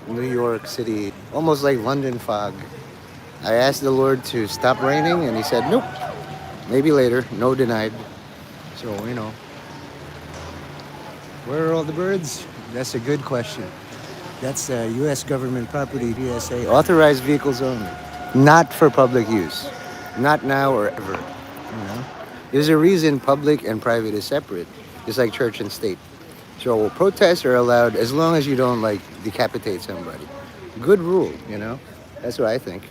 New York City, almost like London fog. I asked the Lord to stop raining, and He said, nope, maybe later. No denied. So, where are all the birds? That's a good question. That's U.S. government property, PSA, authorized vehicles only, not for public use, not now or ever. There's a reason public and private is separate, just like church and state. So protests are allowed as long as you don't like decapitate somebody. Good rule. That's what I think.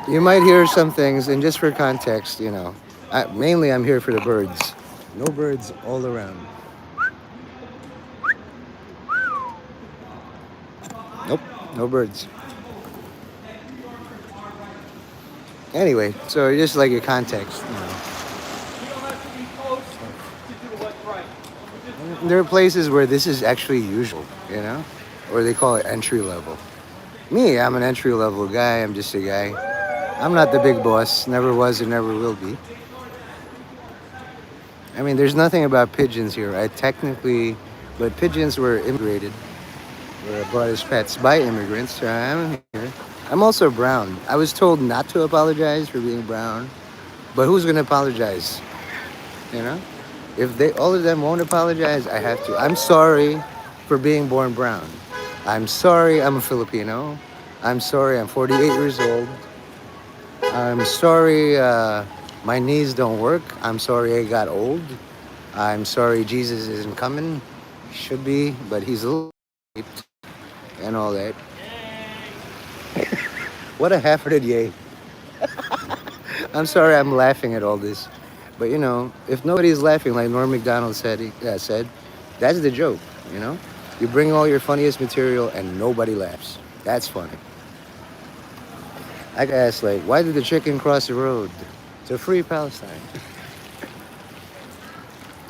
You might hear some things, and just for context, mainly I'm here for the birds. No birds all around. Nope, no birds. Anyway, so just like your context. There are places where this is actually usual, or they call it entry level. Me, I'm an entry level guy. I'm just a guy. I'm not the big boss. Never was and never will be. I mean, there's nothing about pigeons here. But pigeons were immigrated, were brought as pets by immigrants. So I'm here. I'm also brown. I was told not to apologize for being brown, but who's gonna apologize? You know? If all of them won't apologize, I have to. I'm sorry for being born brown. I'm sorry I'm a Filipino. I'm sorry I'm 48 years old. I'm sorry my knees don't work. I'm sorry I got old. I'm sorry Jesus isn't coming. He should be, but he's a little late and all that. What a half-hearted yay. I'm sorry I'm laughing at all this. But if nobody's laughing, like Norm MacDonald said, that's the joke, you know? You bring all your funniest material and nobody laughs. That's funny. I asked, like, why did the chicken cross the road to free Palestine?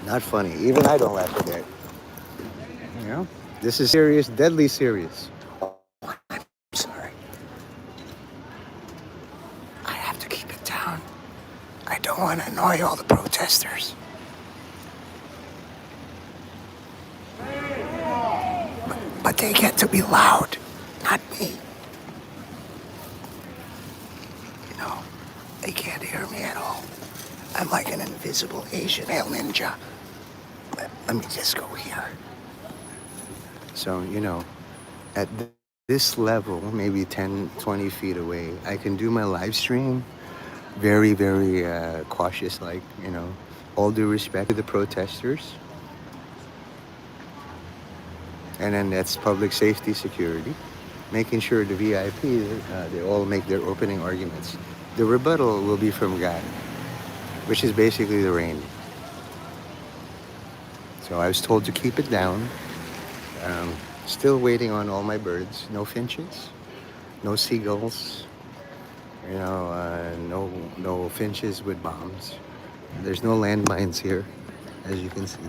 Not funny. Even I don't laugh at that. You know? This is serious, deadly serious. Oh, I'm sorry. I have to keep it down. I don't want to annoy all the protesters. But they get to be loud, not me. They can't hear me at all. I'm like an invisible Asian hail ninja. Let me just go here. So, at this level, maybe 10, 20 feet away, I can do my live stream very, very cautious, all due respect to the protesters. And then that's public safety security, making sure the VIP, they all make their opening arguments. The rebuttal will be from God, which is basically the rain. So I was told to keep it down. Still waiting on all my birds. No finches, no seagulls, no finches with bombs. There's no landmines here, as you can see.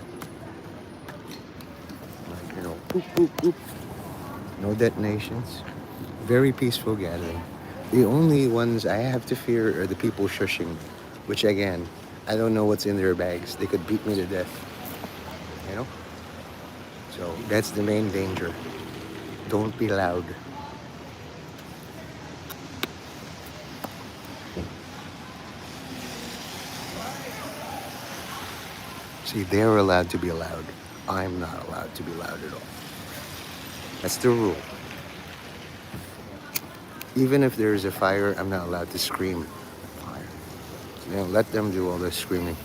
Boop, boop, boop. No detonations. Very peaceful gathering. The only ones I have to fear are the people shushing me, which again, I don't know what's in their bags. They could beat me to death. You know? So that's the main danger. Don't be loud. See, they're allowed to be loud. I'm not allowed to be loud at all. That's the rule. Even if there is a fire, I'm not allowed to scream. Fire. Let them do all this screaming.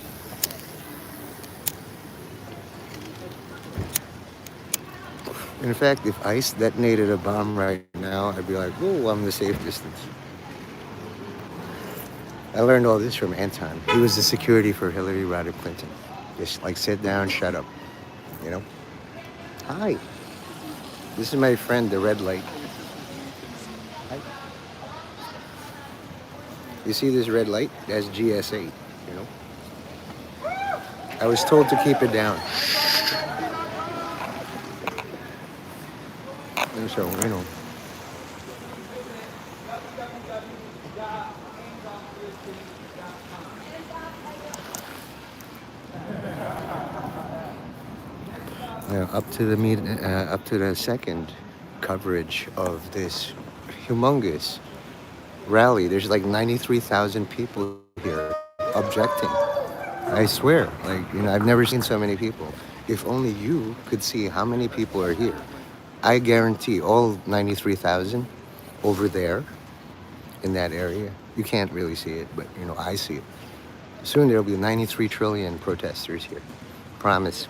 In fact, if ICE detonated a bomb right now, I'd be like, oh, I'm the safe distance. I learned all this from Anton. He was the security for Hillary Rodham Clinton. Just sit down, shut up. Hi. This is my friend, the red light. Hi. You see this red light? That's GS8, I was told to keep it down. And so, up to up to the second coverage of this humongous rally. There's like 93,000 people here objecting. I swear, like, I've never seen so many people. If only you could see how many people are here. I guarantee all 93,000 over there in that area. You can't really see it, but I see it. Soon there'll be 93 trillion protesters here. Promise.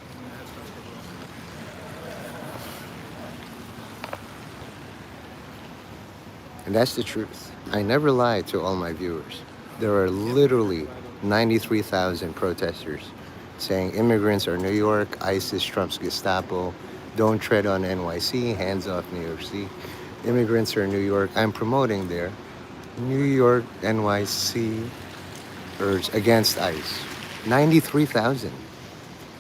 And that's the truth. I never lie to all my viewers. There are literally 93,000 protesters saying immigrants are New York, ISIS, Trump's Gestapo, don't tread on NYC, hands off New York City. Immigrants are New York. I'm promoting there. New York, NYC, urge against ICE. 93,000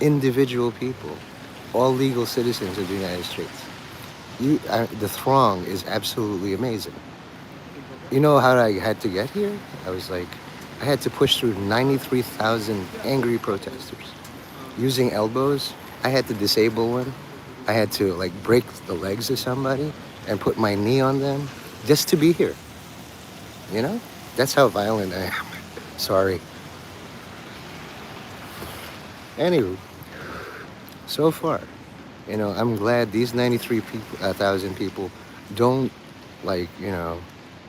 individual people, all legal citizens of the United States. The throng is absolutely amazing. You know how I had to get here? I had to push through 93,000 angry protesters. Using elbows, I had to disable one. I had to break the legs of somebody and put my knee on them just to be here. You know? That's how violent I am. Sorry. Anywho, so far, I'm glad these 93,000 people don't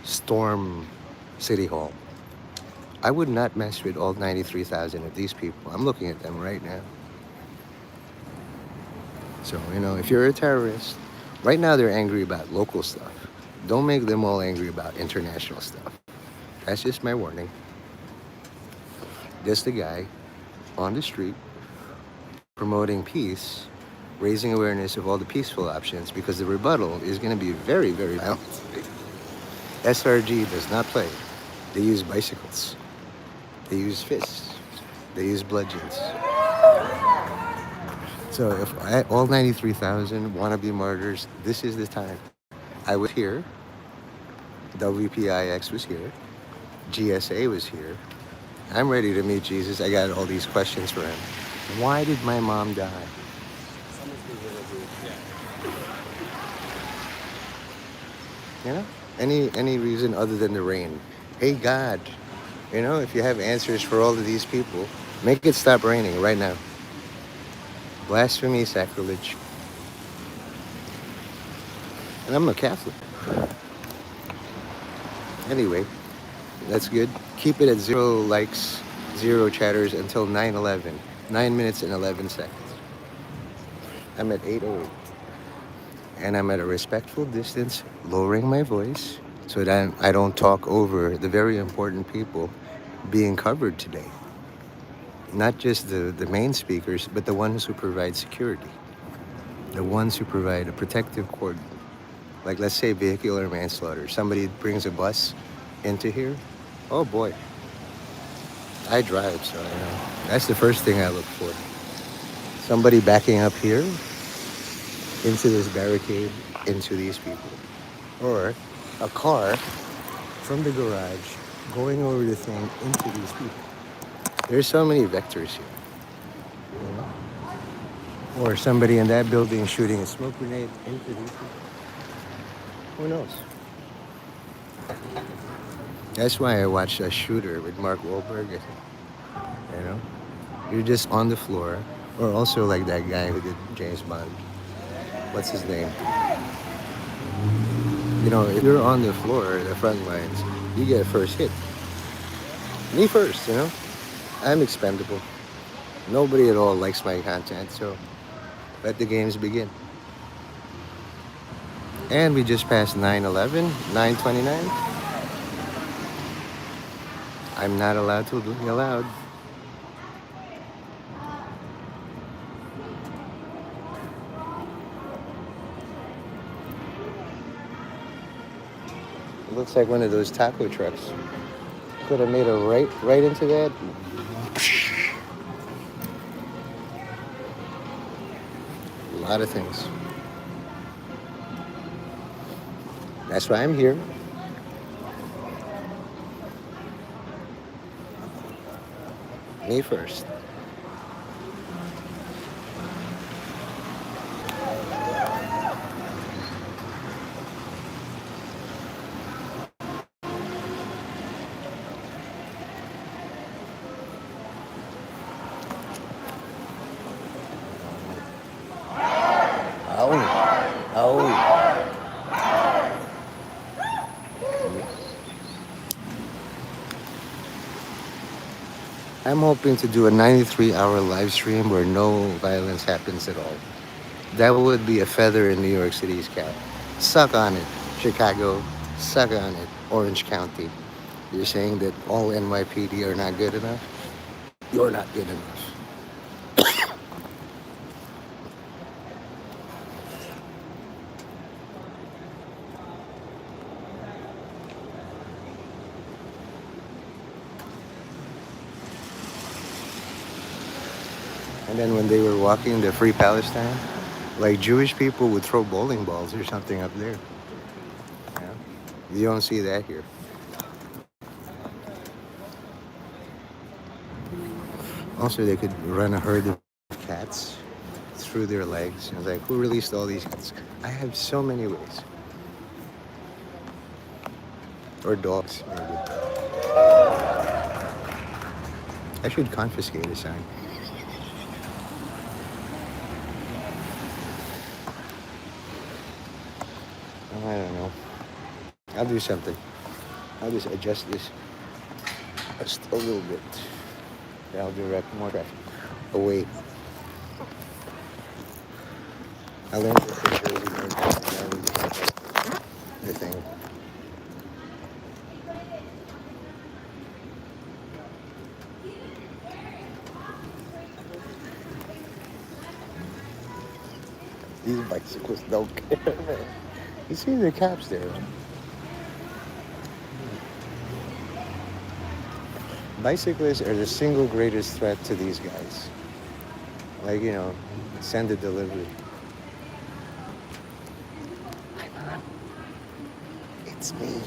storm City Hall. I would not mess with all 93,000 of these people. I'm looking at them right now. So, if you're a terrorist, right now they're angry about local stuff. Don't make them all angry about international stuff. That's just my warning. Just a guy on the street promoting peace, raising awareness of all the peaceful options, because the rebuttal is going to be very, very violent. SRG does not play. They use bicycles. They use fists. They use bludgeons. So if all 93,000 want to be martyrs, this is the time. I was here. WPIX was here. GSA was here. I'm ready to meet Jesus. I got all these questions for him. Why did my mom die? Any reason other than the rain? Hey God, if you have answers for all of these people, make it stop raining right now. Blasphemy, sacrilege. And I'm a Catholic. Anyway, that's good. Keep it at 0 likes, 0 chatters until 9:11. 9 minutes and 11 seconds. I'm at 8:08. And I'm at a respectful distance, lowering my voice so that I don't talk over the very important people being covered today. Not just the main speakers, but the ones who provide security. The ones who provide a protective cordon. Like, let's say vehicular manslaughter. Somebody brings a bus into here. Oh boy. I drive, so that's the first thing I look for. Somebody backing up here into this barricade, into these people. Or a car from the garage going over the thing into these people. There's so many vectors here. Or somebody in that building shooting a smoke grenade into these people. Who knows? That's why I watched A Shooter with Mark Wahlberg. You're just on the floor. Or also like that guy who did James Bond. What's his name? If you're on the floor, the front lines, you get first hit. Me first, I'm expendable. Nobody at all likes my content, so let the games begin. And we just passed 9:11, 9:29. I'm not allowed to be allowed. It looks like one of those taco trucks. Could have made a right into that. A lot of things. That's why I'm here. Me first. I'm hoping to do a 93-hour live stream where no violence happens at all. That would be a feather in New York City's cap. Suck on it, Chicago. Suck on it, Orange County. You're saying that all NYPD are not good enough? You're not good enough. And then when they were walking the Free Palestine, like Jewish people would throw bowling balls or something up there. Yeah. You don't see that here. Also, they could run a herd of cats through their legs. I was like, who released all these cats? I have so many ways. Or dogs, maybe. I should confiscate a sign. Oh, I don't know. I'll do something. I'll just adjust this just a little bit. That'll direct more traffic away. I learned this in the thing. These bicyclists don't care, man. You see the cops there. Bicyclists are the single greatest threat to these guys. Like, send a delivery. Hi, Mom. It's me.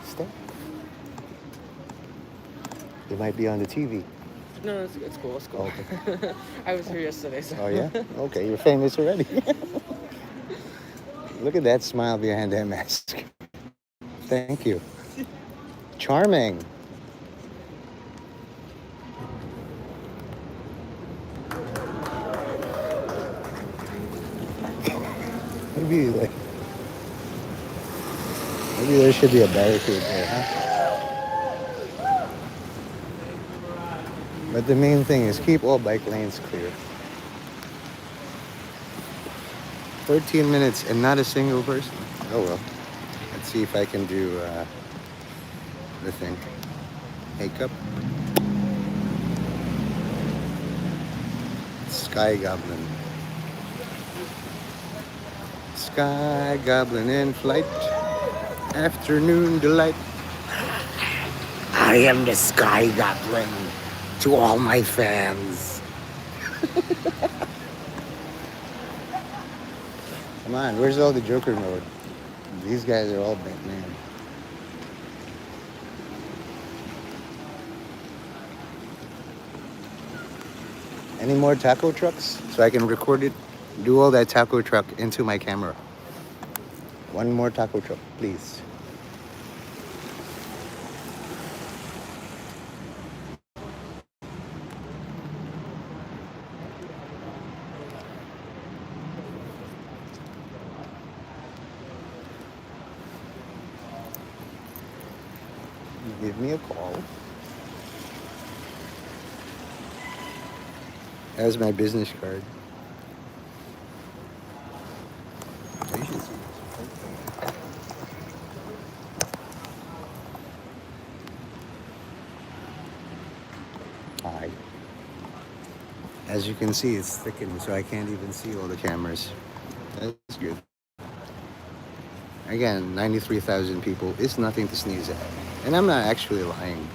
Stop. You might be on the TV. No, it's cool. It's cool. Okay. I was here yesterday, so. Oh, yeah? Okay, you're famous already. Look at that smile behind that mask. Thank you. Charming. Maybe like, maybe there should be a barricade there, huh? But the main thing is keep all bike lanes clear. 13 minutes and not a single person. Oh well. Let's see if I can do the thing. Makeup. Sky Goblin. Sky Goblin in flight. Afternoon delight. I am the Sky Goblin to all my fans. Come on, where's all the Joker mode? These guys are all Batman. Any more taco trucks? So I can record it, do all that taco truck into my camera. One more taco truck, please. Give me a call. That's my business card. You should see this. Hi. As you can see, it's thickened, so I can't even see all the cameras. That's good. Again, 93,000 people is nothing to sneeze at. And I'm not actually lying.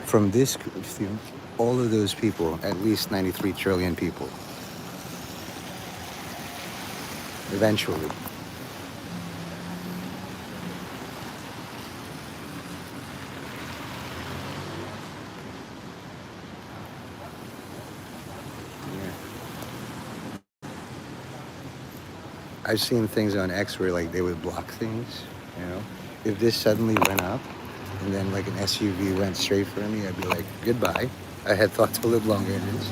From this, all of those people, at least 93 trillion people. Eventually. I've seen things on X where like they would block things. If this suddenly went up and then like an SUV went straight for me, I'd be like, goodbye. I had thought to live longer than this.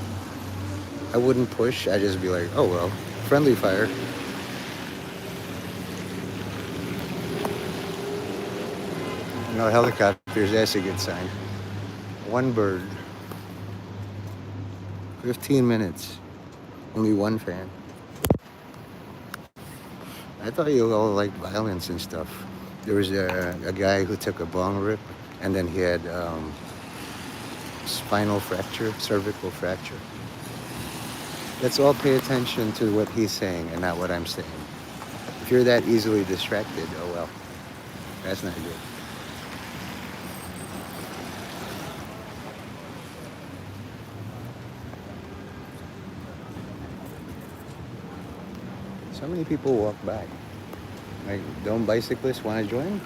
I wouldn't push. I'd just be like, oh well, friendly fire. No helicopters. That's a good sign. One bird. 15 minutes. Only one fan. I thought you all liked violence and stuff. There was a guy who took a bong rip, and then he had spinal fracture, cervical fracture. Let's all pay attention to what he's saying and not what I'm saying. If you're that easily distracted, oh well, that's not good. So many people walk by. Like, don't bicyclists want to join?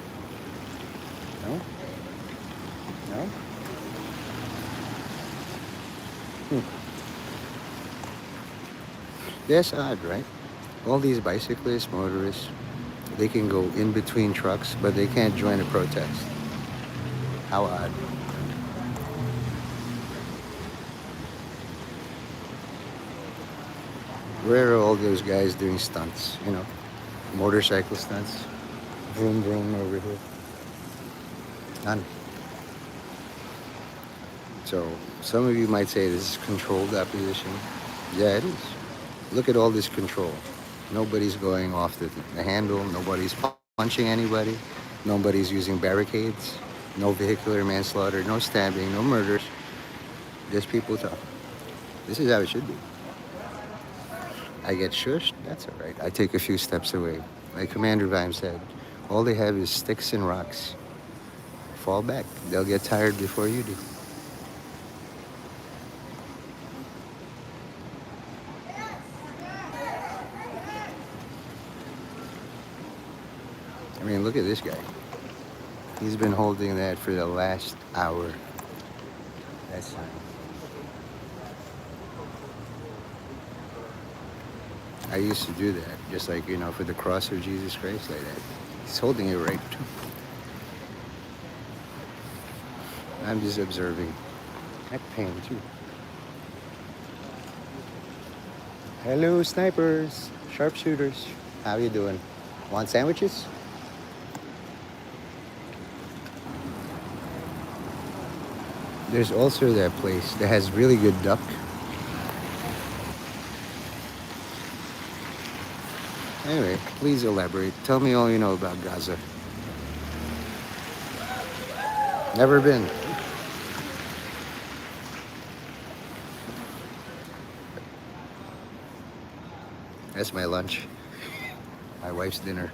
No? No? Hmm. That's odd, right? All these bicyclists, motorists, they can go in between trucks, but they can't join a protest. How odd. Where are all those guys doing stunts, motorcycle stunts? Vroom, vroom over here. None. So, some of you might say this is controlled opposition. Yeah, it is. Look at all this control. Nobody's going off the handle. Nobody's punching anybody. Nobody's using barricades. No vehicular manslaughter. No stabbing. No murders. Just people talk. This is how it should be. I get shushed. That's all right. I take a few steps away. Like Commander Vime said, all they have is sticks and rocks. Fall back. They'll get tired before you do. I mean, look at this guy. He's been holding that for the last hour. That's fine. I used to do that, just like, for the cross of Jesus Christ, like that. He's holding it right too. I'm just observing. Neck pain too. Hello, snipers, sharpshooters. How you doing? Want sandwiches? There's also that place that has really good duck. Anyway, please elaborate. Tell me all you know about Gaza. Never been. That's my lunch. My wife's dinner.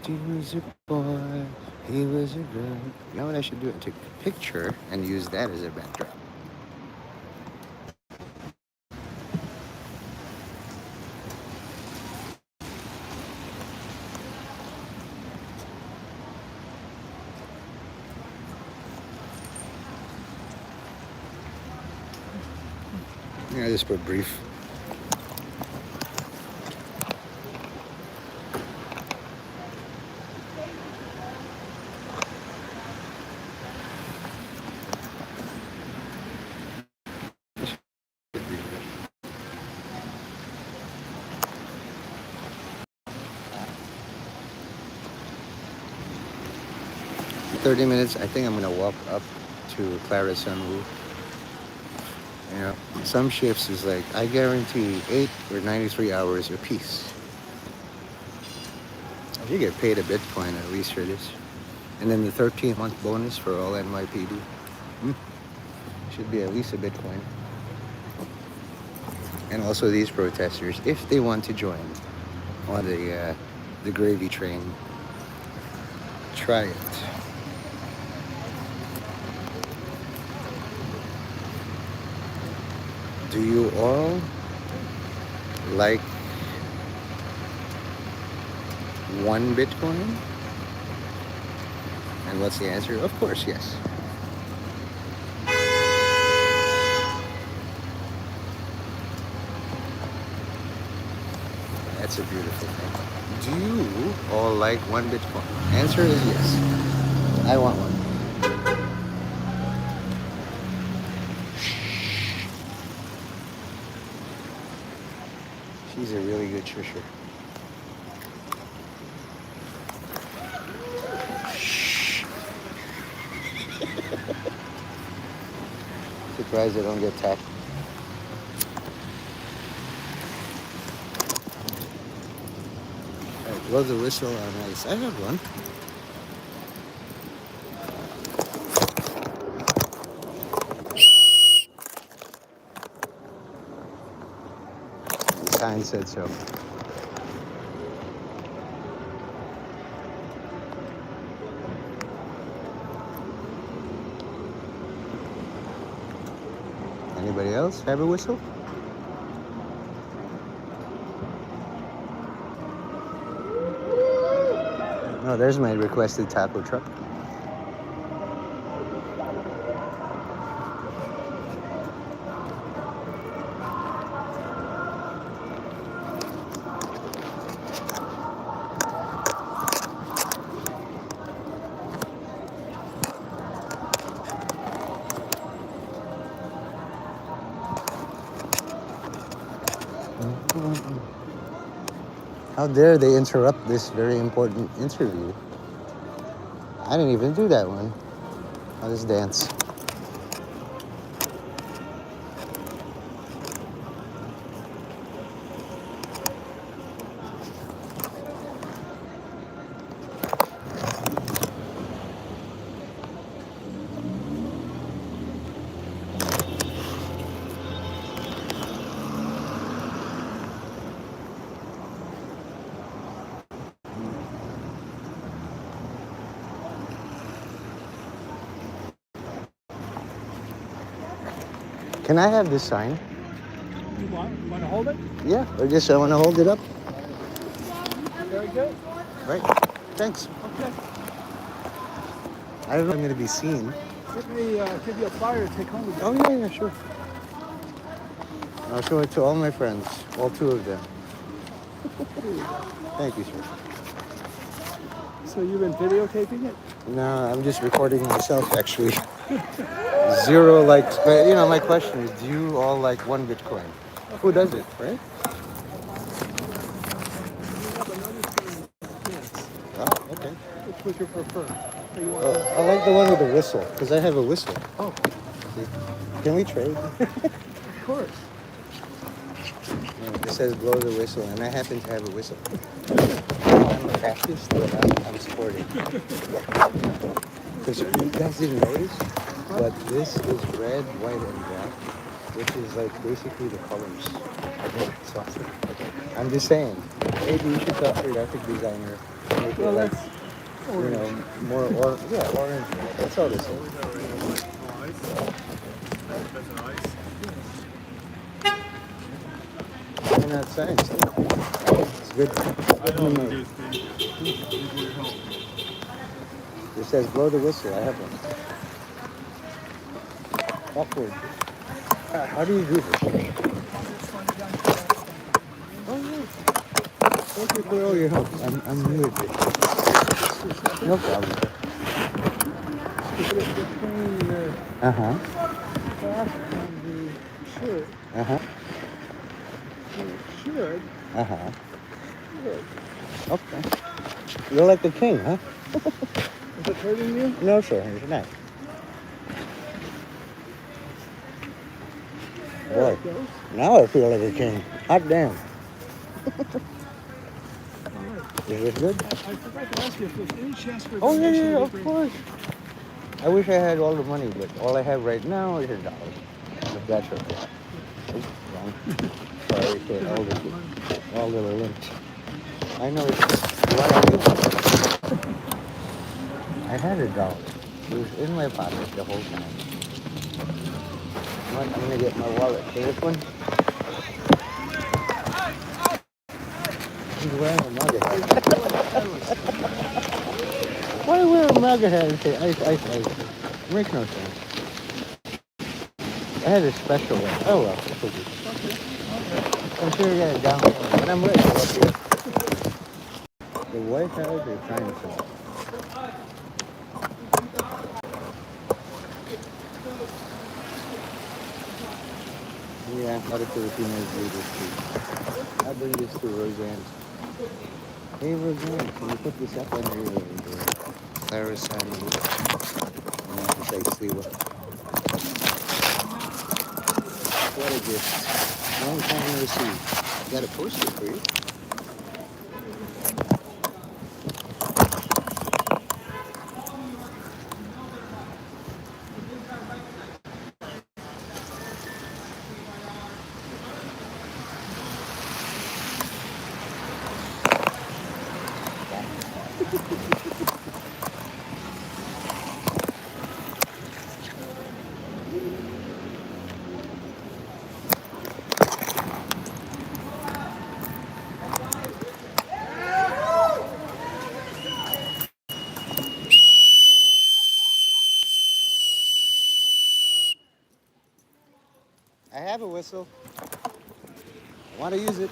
He was a boy, he was a girl. You know what I should do? Take a picture and use that as a backdrop. Yeah, I just put brief. In 30 minutes, I think I'm gonna walk up to Clara Sunwoo. Some shifts is like, I guarantee 8 or 93 hours a piece. I should get paid a Bitcoin at least for this. And then the 13-month bonus for all NYPD. Should be at least a Bitcoin. And also these protesters, if they want to join on the gravy train, try it. Do you all like 1 Bitcoin? And what's the answer? Of course, yes. That's a beautiful thing. Do you all like 1 Bitcoin? Answer is yes. I want one. She's a really good shusher. Surprised I don't get tapped. Alright, blow the whistle on ice. I have one. The sign said so. Anybody else have a whistle? No, there's my requested taco truck. How dare they interrupt this very important interview? I didn't even do that one. I'll just dance. Can I have this sign? You want to hold it? Yeah, or just I want to hold it up. Very good. Right. Thanks. Okay. I don't know if I'm going to be seen. Let me give you a flyer to take home with you. Oh, yeah, sure. I'll show it to all my friends, all 2 of them. Thank you, sir. So you've been videotaping it? No, I'm just recording myself, actually. 0 likes. But, my question is, do you all like 1 Bitcoin? Who does it, right? Oh, okay. Which would you prefer? I like the one with the whistle, because I have a whistle. Oh. See? Can we trade? Of course. It says blow the whistle, and I happen to have a whistle. I'm practiced, but I'm sporty. Because you guys didn't notice, but this is red, white, and black, which is like basically the colors. Okay, so I'm just saying, maybe you should talk to your graphic designer. Make it like, more orange. That's all this is. You're not saying so. It's good. It says blow the whistle. I have one. Awkward. How do you do this? Oh, yeah. Thank you for all your help. I'm new at this. No problem. Between the Uh-huh. clasp on the shirt, Uh-huh. it should. Uh-huh. Good. Okay. You're like the king, huh? Is it hurting you? No, sir. It's not. There Boy, it goes. now I feel like a king. Hot damn. All right. Is it good? I forgot to ask you if there's any chance for Oh, donation yeah, we of bring- course. I wish I had all the money, but all I have right now is $1. If that's okay. Oops, wrong. Sorry for all the links. I know it's what I do. I had $1. It was in my pocket the whole time. You know what? I'm gonna get my wallet. See this one? He's wearing a mugger hat. Why wear a mugger hat and say ice, ice, ice? It makes no sense. I had a special one. Oh well, it's okay. I'm sure you got it down there, but I'm ready to go up here. The White House is trying to sell. Yeah, a lot of Filipinos do this too. I'll bring this to Roseanne. Hey Roseanne, can you put this up on your Clarisan roof? And then just like Sliwa. What a gift. Long time no see. Got a poster for you. I have a whistle. I want to use it.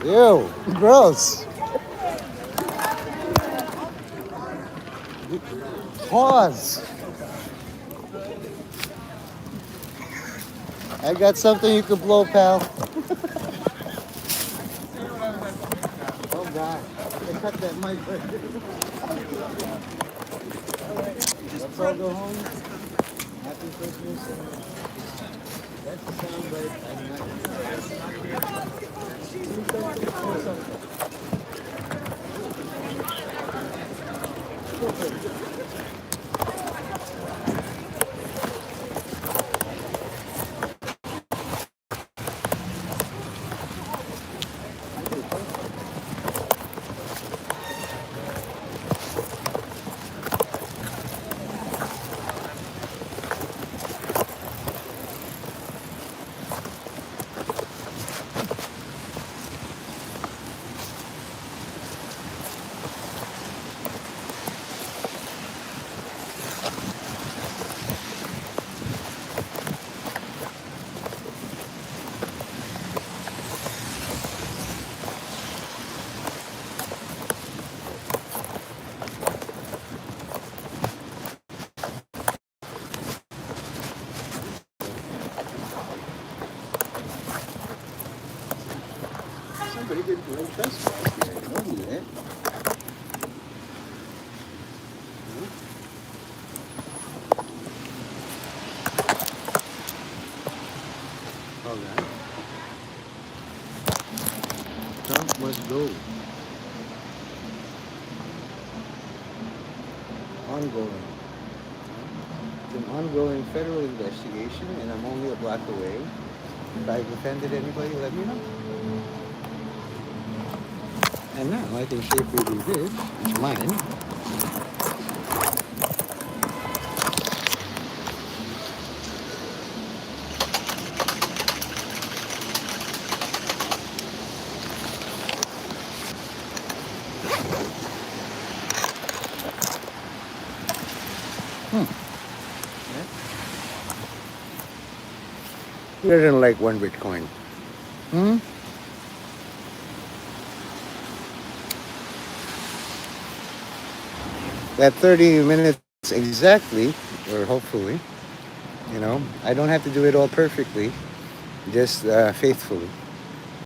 Ew, gross. Pause. I got something you could blow, pal. Oh God, I cut that mic right there. Let's all go home. Happy Christmas. That's the sound bite. Somebody did no trespass here. Don't do that. Hold on. Trump must go. Ongoing. It's an ongoing federal investigation, and I'm only a block away. If I've offended anybody, let me know. And now I can shape this. It's mine. Who doesn't like one Bitcoin? Hmm? That 30 minutes exactly, or hopefully, I don't have to do it all perfectly, just faithfully.